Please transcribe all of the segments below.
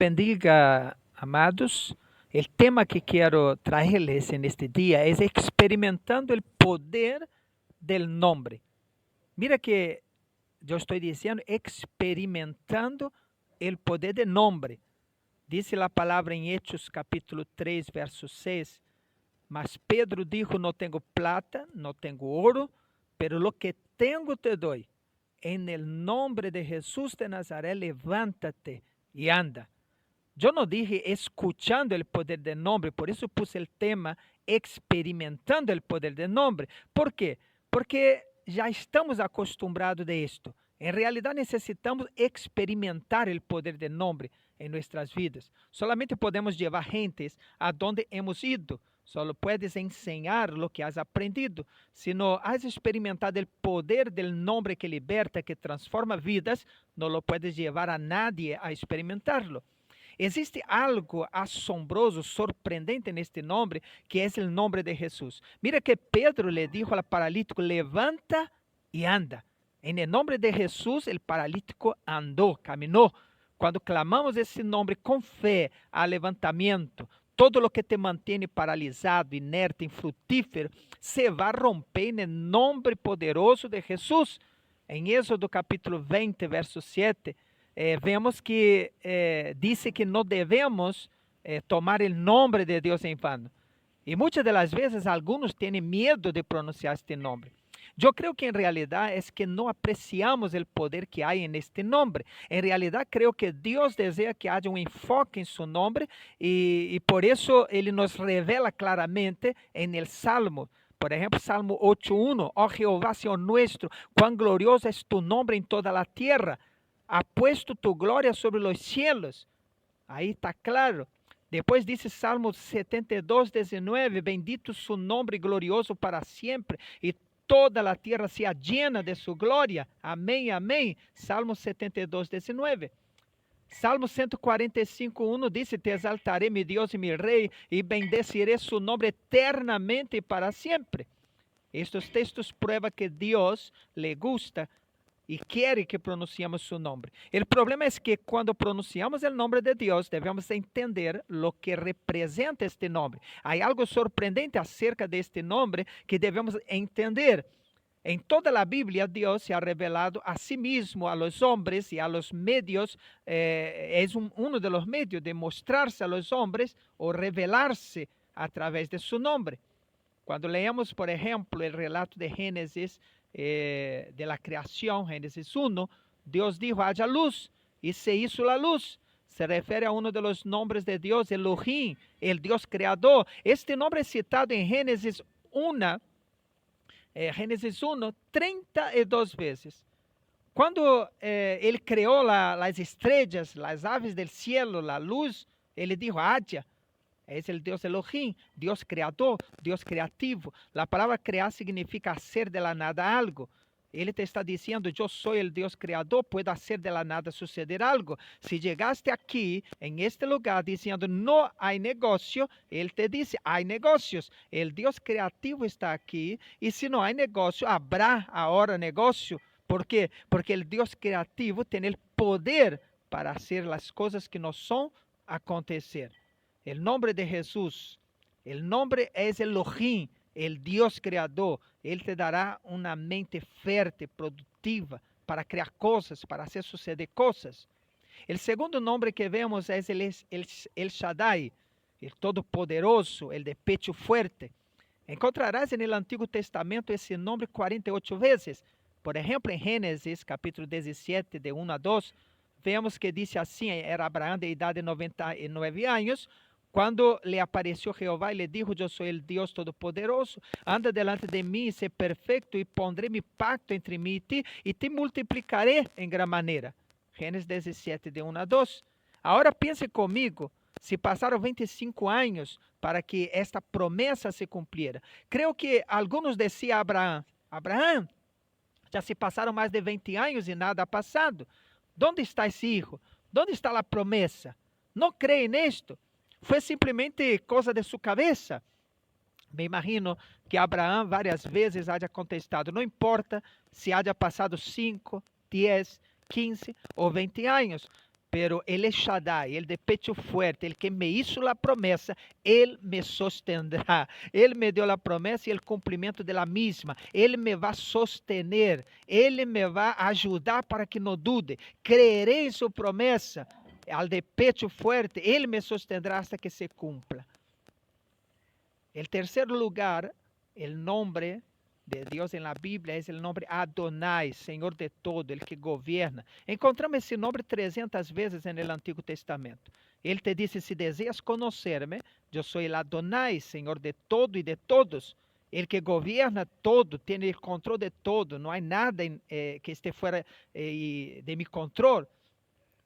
Bendiga, amados. El tema que quiero traerles en este día es experimentando el poder del nombre. Mira que yo estoy diciendo experimentando el poder del nombre. Dice la palabra en Hechos capítulo 3, verso 6. Mas Pedro dijo, no tengo plata, no tengo oro, pero lo que tengo te doy. En el nombre de Jesús de Nazaret, levántate y anda. Yo no dije escuchando el poder del nombre, por eso puse el tema experimentando el poder del nombre. ¿Por qué? Porque ya estamos acostumbrados de esto. En realidad necesitamos experimentar el poder del nombre en nuestras vidas. Solamente podemos llevar gentes a donde hemos ido. Solo puedes enseñar lo que has aprendido. Si no has experimentado el poder del nombre que liberta, que transforma vidas, no lo puedes llevar a nadie a experimentarlo. Existe algo asombroso, sorprendente neste nome, que é o nome de Jesus. Mira que Pedro le dijo al paralítico, levanta e anda. En el nombre de Jesús, el paralítico andou, caminhou. Quando clamamos esse nome com fé, a levantamento, todo lo que te mantém paralisado, inerte, infrutífero, se vai romper no nome poderoso de Jesus. Em Êxodo capítulo 20, verso 7, vemos que dice que no debemos tomar el nombre de Dios en vano. Y muchas de las veces algunos tienen miedo de pronunciar este nombre. Yo creo que en realidad es que no apreciamos el poder que hay en este nombre. En realidad creo que Dios desea que haya un enfoque en su nombre y por eso Él nos revela claramente en el Salmo. Por ejemplo, Salmo 8.1, oh Jehová, Señor nuestro, cuán glorioso es tu nombre en toda la tierra. Ha puesto tu glória sobre os cielos. Aí está claro. Depois dice Salmo 72:19, bendito su nombre glorioso para sempre, e toda a terra se llena de su glória. Amém, amém. Salmo 72:19. Salmo 145:1 dice, te exaltaré, mi Dios y mi Rey, y bendeciré su nombre eternamente y para siempre. Estos textos prueban que Dios le gusta e quer que pronunciemos su nombre. El problema es que cuando pronunciamos el nombre de Dios, debemos entender lo que representa este nombre. Hay algo sorprendente acerca de este nombre que debemos entender. En toda la Biblia, Dios se ha revelado a sí mismo, a los hombres y a los medios, es uno de los medios de mostrarse a los hombres o revelarse a través de su nombre. Cuando leemos, por ejemplo, el relato de Génesis, de la creación, Génesis 1, Dios dijo, haya luz, y se hizo la luz. Se refiere a uno de los nombres de Dios, Elohim, el Dios creador. Este nombre es citado en Génesis 1, 32 veces. Cuando Él creó las estrellas, las aves del cielo, la luz, Él dijo, haya. Es el Dios Elohim, Dios creador, Dios creativo. La palabra crear significa hacer de la nada algo. Ele te está diciendo, yo soy el Dios creador, puedo hacer de la nada suceder algo. Si llegaste aquí, en este lugar, diciendo, no hay negocio, Él te dice, hay negocios. El Dios creativo está aquí, y si no hay negocio, habrá ahora negocio. ¿Por qué? Porque el Dios creativo tiene el poder para hacer las cosas que no son acontecer. El nombre de Jesús, el nombre es Elohim, el Dios creador. Él te dará una mente fuerte, productiva, para crear cosas, para hacer suceder cosas. El segundo nombre que vemos es el Shaddai, el Todopoderoso, el de pecho fuerte. Encontrarás en el Antiguo Testamento ese nombre 48 veces. Por ejemplo, en Génesis, capítulo 17, de 1 a 2, vemos que dice assim, era Abraão de idade de 99 anos, quando lhe apareceu Jeová e lhe dijo, eu sou o Deus Todo-Poderoso, anda delante de mim e ser perfeito, e pondré mi pacto entre mim e te multiplicaré em gran maneira. Gênesis 17, de 1 a 2. Agora pense comigo, se passaram 25 anos para que esta promessa se cumpriera. Creio que alguns diziam a Abraão, Abraão, já se passaram mais de 20 anos e nada ha passado. ¿Dónde está esse hijo? ¿Dónde está a promessa? Não cree nisto? Foi simplesmente coisa de sua cabeça? Me imagino que Abraão várias vezes haya contestado, não importa se haya passado 5, 10, 15 ou 20 anos. pero Él es Shaddai, el de pecho fuerte, el que me hizo la promesa, Él me sostendrá. Él me dio la promesa y el cumplimiento de la misma. Él me va a sostener, Él me va a ayudar para que no dude. Creeré en su promesa, al de pecho fuerte, Él me sostendrá hasta que se cumpla. El tercer lugar, el nombre de Dios en la Biblia es el nombre Adonai, Señor de todo, el que gobierna. Encontramos esse nome 300 vezes en el Antiguo Testamento. Ele te dice, si deseas conocerme, yo soy el Adonai, Señor de todo y de todos. El que gobierna todo, tiene el control de todo, no hay nada que esté fuera de mi control.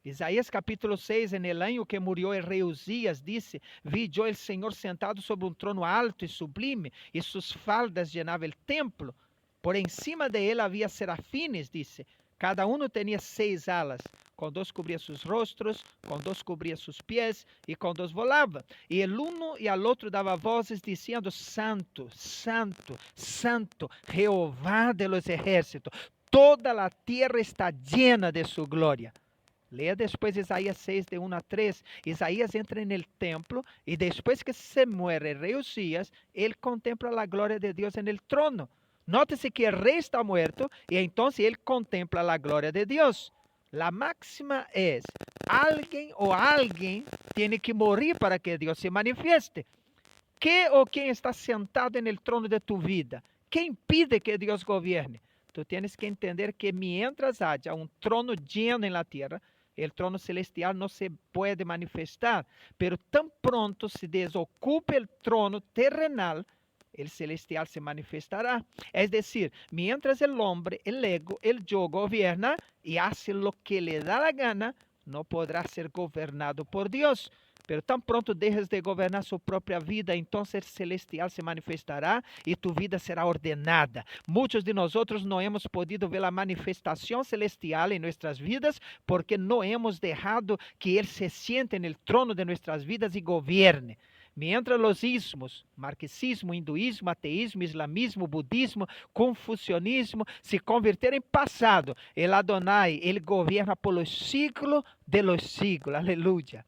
Isaías capítulo 6, en el año que murió el rey Uzías, dice, vi yo el Señor sentado sobre un trono alto y sublime, y sus faldas llenaban el templo. Por encima de él había serafines, dice, cada uno tenía 6 alas, con 2 cubría sus rostros, con 2 cubría sus pies, y con 2 volaba. Y el uno y al otro daba voces diciendo, Santo, Santo, Santo, Jehová de los ejércitos, toda la tierra está llena de su gloria. Leia depois Isaías 6, de 1 a 3. Isaías entra en el templo y después que se muere el rey Uzías, él contempla la gloria de Dios en el trono. Nótese que el rey está muerto y entonces él contempla la gloria de Dios. La máxima es, alguien tiene que morir para que Dios se manifieste. ¿Qué o quién está sentado en el trono de tu vida? ¿Qué impide que Dios gobierne? Tú tienes que entender que mientras haya un trono lleno en la tierra, el trono celestial no se puede manifestar, pero tan pronto se desocupe el trono terrenal, el celestial se manifestará. Es decir, mientras el hombre, el ego, el yo gobierna y hace lo que le da la gana, no podrá ser gobernado por Dios. Pero tan pronto dejes de gobernar su propia vida, entonces el celestial se manifestará y tu vida será ordenada. Muchos de nosotros no hemos podido ver la manifestación celestial en nuestras vidas porque no hemos dejado que Él se siente en el trono de nuestras vidas y gobierne. Mientras los ismos, marxismo, hinduismo, ateísmo, islamismo, budismo, confucionismo, se convirtieron en pasado, el Adonai, Él gobierna por los siglos de los siglos. Aleluya.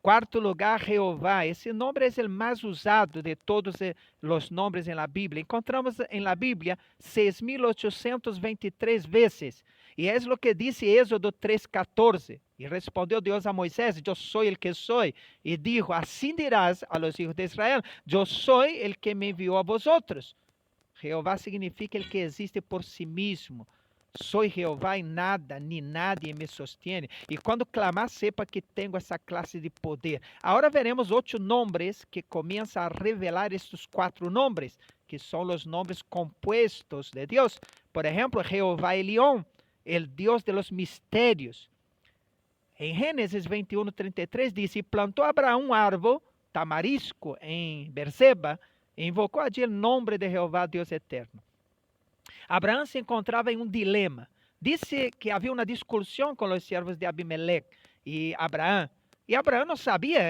Cuarto lugar, Jehová. Esse nome é o mais usado de todos os nomes na Bíblia. Encontramos na Bíblia 6.823 vezes. E é o que disse Êxodo 3:14. E respondeu Deus a Moisés, eu sou el que sou. E dijo, assim dirás a los hijos de Israel, eu sou el que me enviou a vosotros. Jehová significa el que existe por si mesmo. Soy Jehová e nada, ni nadie me sostiene. E quando clamar, sepa que tenho essa classe de poder. Agora veremos 8 nomes que começam a revelar estes 4 nomes, que são os nomes compuestos de Deus. Por exemplo, Jehová Elión, el Dios de los mistérios. Em Gênesis 21:33 diz, e plantou Abraão um árvore, tamarisco, em Berseba, e invocou allí o nome de Jehová, Deus eterno. Abraão se encontrava em um dilema. Disse que havia uma discussão com os servos de Abimeleque e Abraão. E Abraão não sabia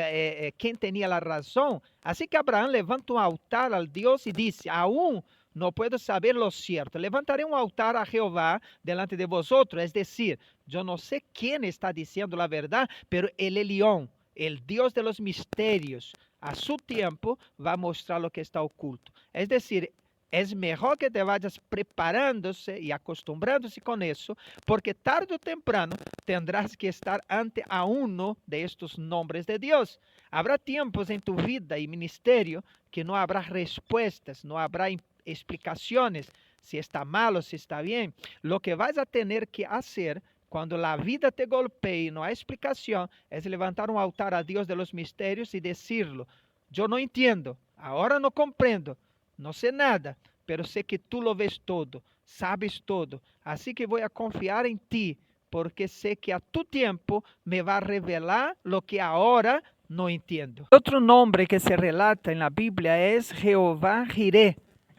quem tinha a razão. Assim que Abraão levanta um altar ao Deus e disse, aún não puedo saber lo cierto. Levantarei um altar a Jeová delante de vosotros. Es decir, eu não sei quem está dizendo a verdade, pero el Elión, el Dios de los misterios, a su tiempo vai mostrar o que está oculto. Es decir, é melhor que te vayas preparándose e acostumbrando-se com isso, porque tarde ou temprano tendrás que estar ante a uno de estos nombres de Deus. Habrá tempos em tu vida e ministério que não habrá respostas, não habrá explicações, se está mal ou se está bem. Lo que vas a tener que hacer quando a vida te golpeie e não há explicação, é levantar um altar a Deus de los mistérios e decirlo, eu não entendo, agora não compreendo, não sei nada, pero sei que tu lo ves todo, sabes todo. Assim que vou a confiar em ti, porque sei que a tu tempo me vai revelar lo que agora não entendo. Outro nome que se relata na Bíblia é Jeová Jireh,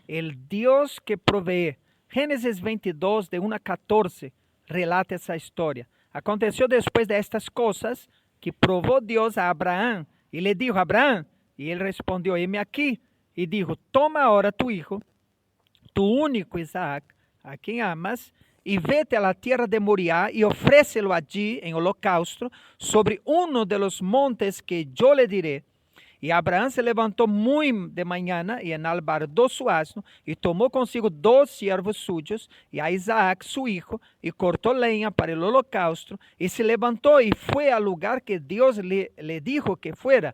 el Deus que provee. Gênesis 22, de 1 a 14, relata essa história. Aconteceu depois destas coisas que provou Deus a Abraão e lhe dijo, Abraão, e ele respondeu, heme aqui. E dijo, toma agora tu hijo, tu único Isaac, a quem amas, y vete a la tierra de Moriah y ofrécelo allí en holocausto sobre uno de los montes que yo le diré. Y Abraham se levantó muy de mañana y enalbardó su asno y tomó consigo 2 siervos suyos y a Isaac su hijo y cortó leña para el holocausto y se levantó y fue al lugar que Dios le dijo que fuera.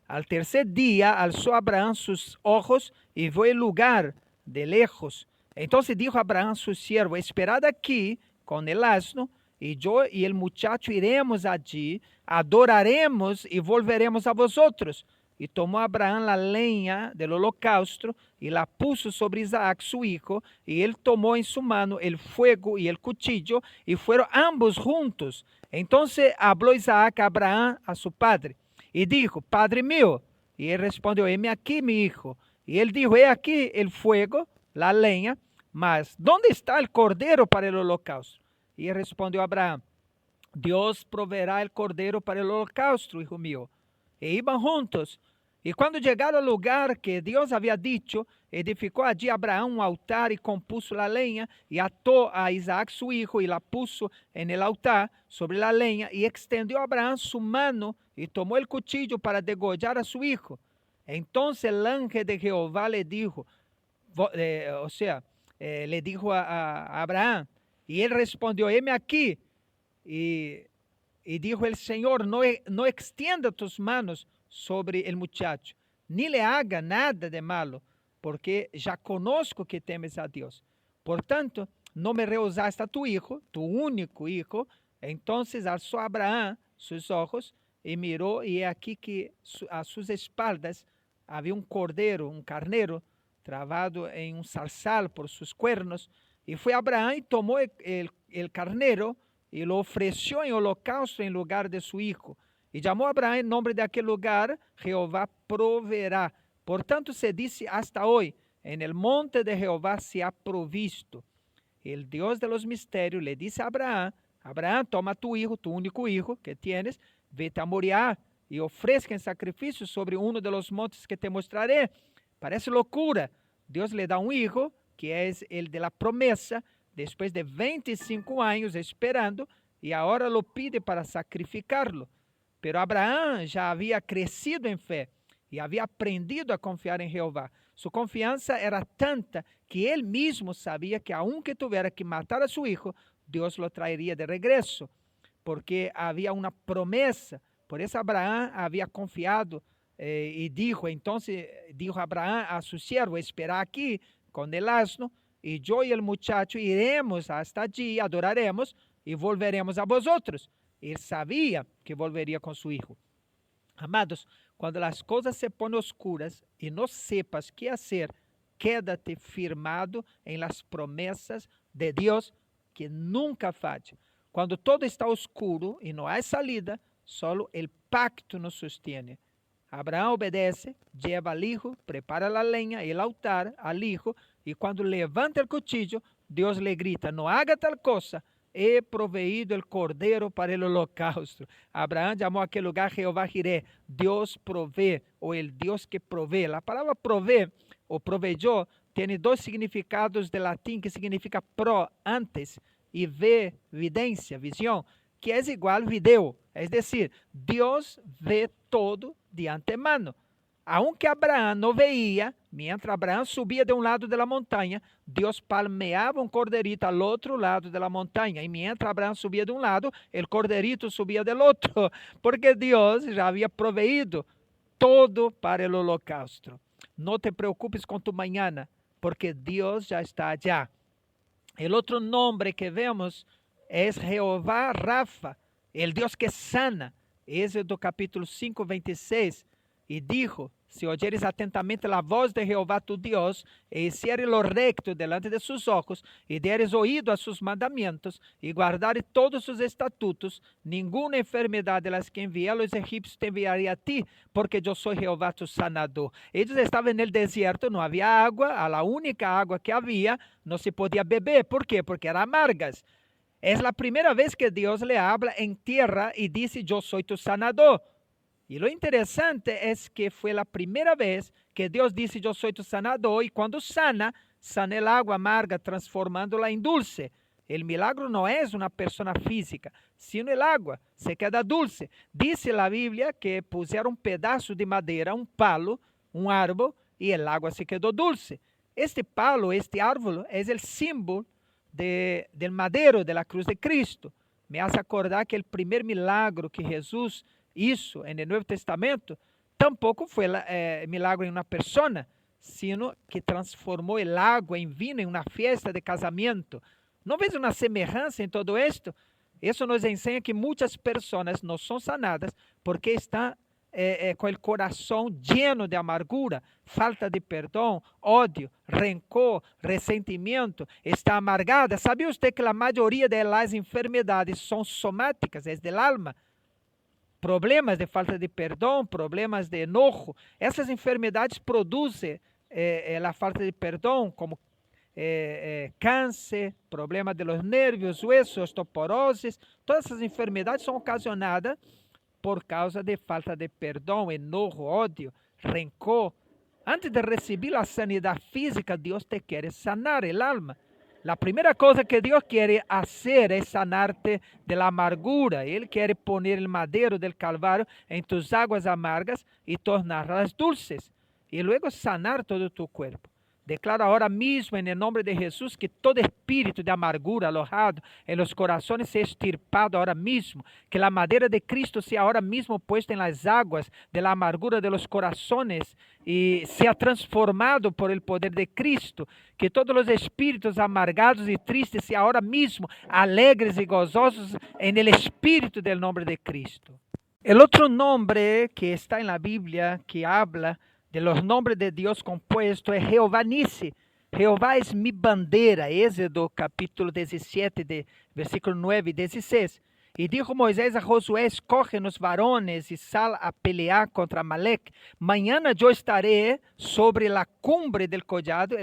Al tercer día alzó Abraham sus ojos y vio el lugar de lejos. Entonces dijo Abraham a su siervo: esperad aquí con el asno, y yo y el muchacho iremos allí, adoraremos y volveremos a vosotros. Y tomó Abraham la leña del holocausto y la puso sobre Isaac su hijo, y él tomó en su mano el fuego y el cuchillo, y fueron ambos juntos. Entonces habló Isaac a Abraham, a su padre, y dijo: Padre mío. Y él respondió: heme aquí, mi hijo. Y él dijo: he aquí el fuego, la leña, mas ¿dónde está el cordero para el holocausto? Y él respondió a Abraham: Dios proveerá el cordero para el holocausto, hijo mío. E iban juntos. Y cuando llegaron al lugar que Dios había dicho, edificó allí Abraham un altar y compuso la leña, y ató a Isaac su hijo y la puso en el altar sobre la leña, y extendió Abraham su mano y tomó el cuchillo para degollar a su hijo. Entonces el ángel de Jehová le dijo, le dijo a Abraham, y él respondió: heme aquí. Y dijo el Señor: no extienda tus manos sobre el muchacho, ni le haga nada de malo, porque ya conozco que temes a Dios. Por tanto, no me rehusaste a tu hijo, tu único hijo. Entonces alzó Abraham sus ojos y miró, y he aquí que a sus espaldas había un cordero, un carnero, trabado en un zarzal por sus cuernos. Y fue Abraham y tomó el carnero y lo ofreció en holocausto en lugar de su hijo. Y llamó a Abraham el nombre de aquel lugar: Jehová proveerá. Por tanto se dice hasta hoy: en el monte de Jehová se ha provisto. El Dios de los misterios le dice a Abraham: Abraham, toma tu hijo, tu único hijo que tienes, vete a Moriah y ofrezca en sacrificio sobre uno de los montes que te mostraré. Parece locura. Dios le da un hijo, que es el de la promesa, después de 25 años esperando, y ahora lo pide para sacrificarlo. Pero Abraham ya había crecido en fe y había aprendido a confiar en Jehová. Su confianza era tanta que él mismo sabía que aunque tuviera que matar a su hijo, Dios lo traería de regreso, porque había una promesa. Por eso Abraham había confiado y entonces dijo Abraham a su siervo: espera aquí con el asno, y yo y el muchacho iremos hasta allí, adoraremos y volveremos a vosotros. Él sabía que volvería con su hijo. Amados, cuando las cosas se ponen oscuras y no sepas qué hacer, quédate firmado en las promesas de Dios, que nunca falla. Cuando todo está oscuro y no hay salida, solo el pacto nos sostiene. Abraham obedece, lleva al hijo, prepara la leña y el altar al hijo, y cuando levanta el cuchillo, Dios le grita: no haga tal cosa, he proveído el cordero para el holocausto. Abraham llamó a aquel lugar Jehová Jireh, Dios provee, o el Dios que provee. La palabra provee o proveyó tiene 2 significados de latín, que significa pro, antes, y ve, evidencia, visión, que es igual video. Es decir, Dios ve todo de antemano. Aunque Abraham no veía, mientras Abraham subía de un lado de la montaña, Dios palmeaba un corderito al otro lado de la montaña. Y mientras Abraham subía de un lado, el corderito subía del otro, porque Dios ya había proveído todo para el holocausto. No te preocupes con tu mañana, porque Dios ya está allá. El otro nombre que vemos es Jehová Rafa, el Dios que sana. Êxodo capítulo 5, 26. E dijo: se oyeres atentamente a voz de Jehová tu Dios, e hicieres lo recto delante de sus ojos, e deres oído a sus mandamientos, e guardares todos sus estatutos, ninguna enfermedade de las que envié a los egipcios te enviaré a ti, porque yo soy Jehová tu sanador. Ellos estaban en el desierto, no había agua, a la única agua que había no se podía beber. ¿Por qué? Porque eran amargas. Es la primera vez que Dios le habla en tierra y dice: yo soy tu sanador. Y lo interesante es que fue la primera vez que Dios dice: yo soy tu sanador, y cuando sana, sana el agua amarga, transformándola en dulce. El milagro no es una persona física, sino el agua, se queda dulce. Dice la Biblia que pusieron un pedazo de madera, un palo, un árbol, y el agua se quedó dulce. Este palo, este árbol, es el símbolo del madero de la cruz de Cristo. Me hace acordar que el primer milagro que Jesús hizo en el Nuevo Testamento tampoco fue milagro en una persona, sino que transformó el agua en vino en una fiesta de casamiento. ¿No ves una semejanza en todo esto? Eso nos enseña que muchas personas no son sanadas porque están con el corazón lleno de amargura, falta de perdón, odio, rencor, resentimiento, está amargada. ¿Sabía usted que la mayoría de las enfermedades son somáticas, es del alma? Problemas de falta de perdão, problemas de enojo. Essas enfermidades produzem a falta de perdão, como câncer, problema de los nervios, huesos, osteoporose. Todas essas enfermidades são ocasionadas por causa de falta de perdão, enojo, ódio, rencor. Antes de receber a sanidade física, Deus te quer sanar el alma. La primera cosa que Dios quiere hacer es sanarte de la amargura. Él quiere poner el madero del Calvario en tus aguas amargas y tornarlas dulces. Y luego sanar todo tu cuerpo. Declaro ahora mismo en el nombre de Jesús que todo espíritu de amargura alojado en los corazones sea extirpado ahora mismo. Que la madera de Cristo sea ahora mismo puesta en las aguas de la amargura de los corazones y sea transformado por el poder de Cristo. Que todos los espíritus amargados y tristes sean ahora mismo alegres y gozosos en el espíritu del nombre de Cristo. El otro nombre que está en la Biblia que habla de los nombres de Dios compuesto es Jehová Nisi. Jehová es mi bandera. Éxodo capítulo 17, de versículo 9 y 16. E dijo Moisés a Josué, escoge-nos varones e sal a pelear contra Amalek. Mañana yo estaré sobre la cumbre del collado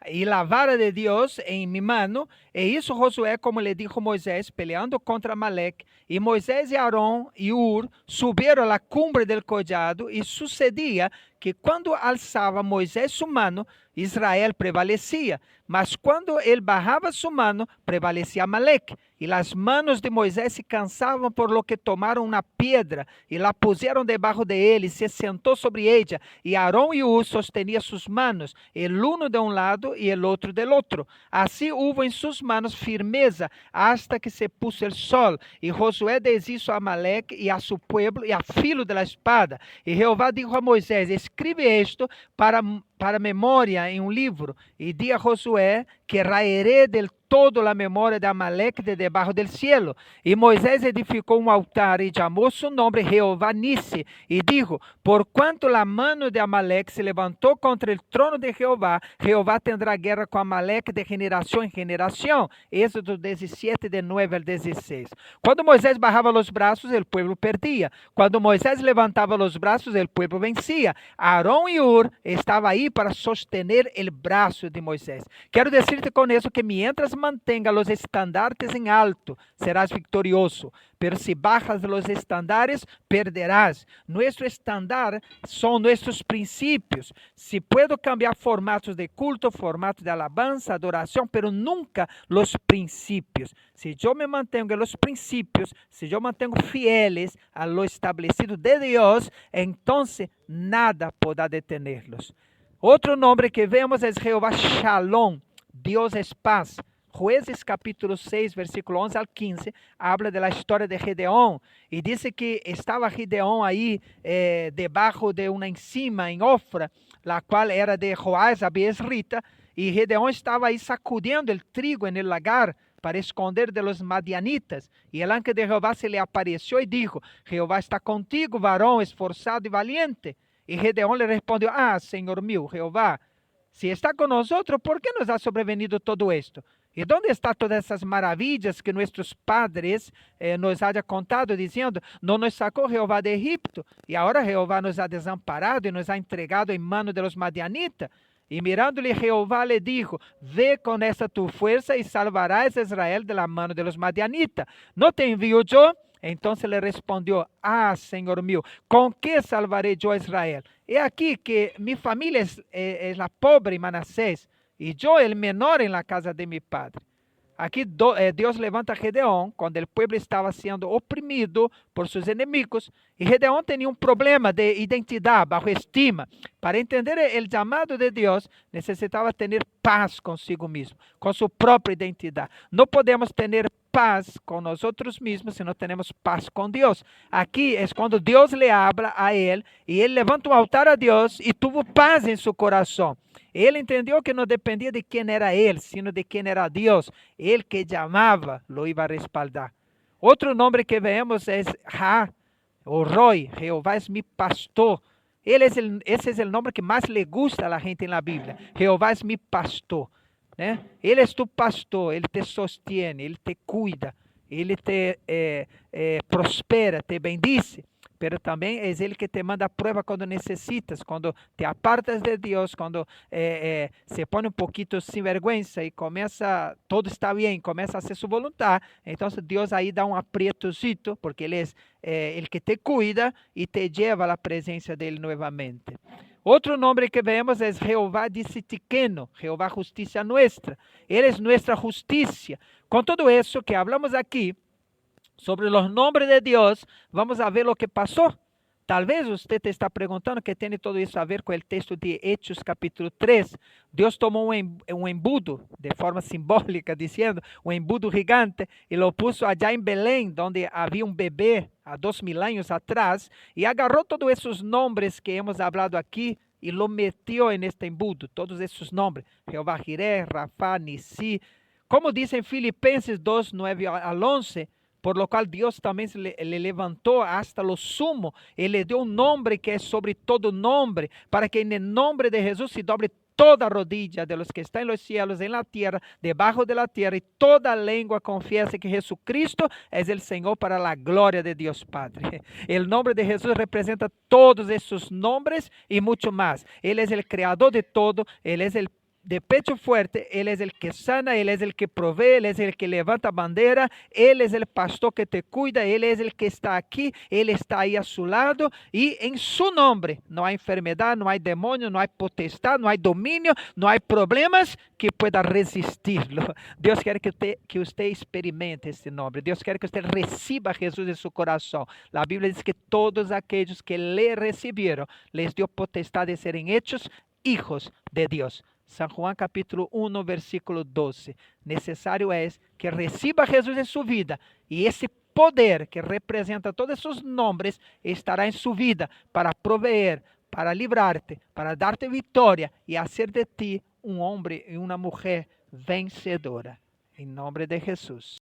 y la vara de Dios en mi mano. E hizo Josué como le dijo Moisés, peleando contra Amalek. E Moisés e Aarón e Ur subieron a la cumbre del collado y sucedía que cuando alzaba Moisés su mano, Israel prevalecía, mas cuando él bajaba su mano, prevalecía Amalek. Y las manos de Moisés se cansaban, por lo que tomaron una piedra y la pusieron debajo de él y se sentó sobre ella. Y Aarón y Ur sostenían sus manos, el uno de un lado y el otro del otro. Así hubo en sus manos firmeza hasta que se puso el sol. Y Josué deshizo a Amalek y a su pueblo y a filo de la espada. Y Jehová dijo a Moisés, escribe esto para memória em um livro, e di a Josué que raeré del todo la memória de Amalek de debaixo del cielo. E Moisés edificou um altar e chamou su nome Jehová Nisi, e dijo, por quanto la mano de Amalek se levantou contra el trono de Jehová, Jehová tendrá guerra com Amalek de generação em generação. Êxodo 17, de 9 al 16. Quando Moisés bajava os braços, o povo perdia. Quando Moisés levantava os braços, o povo vencia. Aarón e Ur estavam aí para sostener o braço de Moisés. Quero dizer-te com isso que mientras mantenga los estandartes en alto, serás victorioso. Pero si bajas los estandares, perderás. Nuestro estándar son nuestros principios. Si puedo cambiar formatos de culto, formatos de alabanza, adoración, pero nunca los principios. Si yo me mantengo en los principios, si yo mantengo fieles a lo establecido de Dios, entonces nada podrá detenerlos. Outro nome que vemos é Jeová Shalom, Deus é paz. Jueces capítulo 6, versículo 11 al 15, habla de la história de Gedeón, e dice que estava Gedeón aí debaixo de uma encima em Ofra, la qual era de Joás, a Biesrita, e Gedeón estava aí sacudindo o trigo en el lagar para esconder de los madianitas, e el ángel de Jehová se le apareció e dijo, Jehová está contigo, varón esforzado e valiente. E Gedeón le respondió, Senhor meu, Jehová, si está con nosotros, ¿por qué nos ha sobrevenido todo esto? ¿Y dónde están todas esas maravillas que nuestros padres nos haya contado, diciendo, no nos sacó Jehová de Egipto, y ahora Jehová nos ha desamparado y nos ha entregado en mano de los madianitas? Y mirándole Jehová le dijo, ve con esa tu fuerza y salvarás a Israel de la mano de los madianitas. ¿No te envío yo? Entonces le respondió, Señor mío, ¿con qué salvaré yo a Israel? He aquí que mi familia es la pobre Manasés, y yo el menor en la casa de mi padre. Aqui Deus levanta Gedeón quando o povo estava sendo oprimido por seus inimigos. E Gedeón tinha um problema de identidade, bajo estima. Para entender o chamado de Deus, necessitava ter paz consigo mesmo, com sua própria identidade. Não podemos ter paz com nós mesmos se não temos paz com Deus. Aqui é quando Deus le habla a ele e ele levanta um altar a Deus e teve paz em seu coração. Ele entendeu que não dependia de quem era ele, sino de quem era Deus. Ele que chamava, lo iba a respaldar. Outro nome que vemos é Ra, o Roy, Jeová é mi pastor. Esse é o nome que mais le gusta a la gente na Bíblia. Jeová é mi pastor. Né? Ele é tu pastor, ele te sostiene, ele te cuida, ele te prospera, te bendice. Pero também é ele que te manda a prova quando necessitas, quando te apartas de Deus, quando se põe um pouquinho sem vergonha e começa, todo está bem, começa a ser sua vontade. Então Deus aí dá um aprietocito, porque ele é ele que te cuida e te leva à presença dele novamente. Outro nome que vemos é Jeová Tsidkenu, Jeová Justiça Nuestra. Ele é nossa justiça. Com tudo isso que hablamos aqui, sobre os nomes de Deus, vamos a ver o que passou. Talvez você te está perguntando que tem todo isso a ver com o texto de Hechos capítulo 3. Deus tomou um embudo, de forma simbólica, dizendo, um embudo gigante, e lo puso allá em Belém, onde havia um bebê há 2000 anos atrás, e agarrou todos esses nomes que hemos hablado aqui, e lo metió en este embudo, todos esses nomes, Jeová Jireh, Rafa, Nissi, como diz em Filipenses 2, 9 al 11, por lo cual Dios también le levantó hasta lo sumo, y le dio un nombre que es sobre todo nombre, para que en el nombre de Jesús se doble toda rodilla de los que están en los cielos, en la tierra, debajo de la tierra, y toda lengua confiese que Jesucristo es el Señor para la gloria de Dios Padre. El nombre de Jesús representa todos esos nombres y mucho más. Él es el creador de todo, Él es el de pecho fuerte, Él es el que sana, Él es el que provee, Él es el que levanta bandera, Él es el pastor que te cuida, Él es el que está aquí, Él está ahí a su lado, y en su nombre no hay enfermedad, no hay demonio, no hay potestad, no hay dominio, no hay problemas que pueda resistirlo. Dios quiere que usted experimente este nombre, Dios quiere que usted reciba a Jesús en su corazón. La Biblia dice que todos aquellos que le recibieron, les dio potestad de ser hechos hijos de Dios. San Juan capítulo 1, versículo 12. Necessário é que reciba Jesus em sua vida e esse poder que representa todos esses nomes estará em sua vida para proveer, para livrar-te, para dar-te vitória e fazer de ti um homem e uma mulher vencedora. Em nome de Jesus.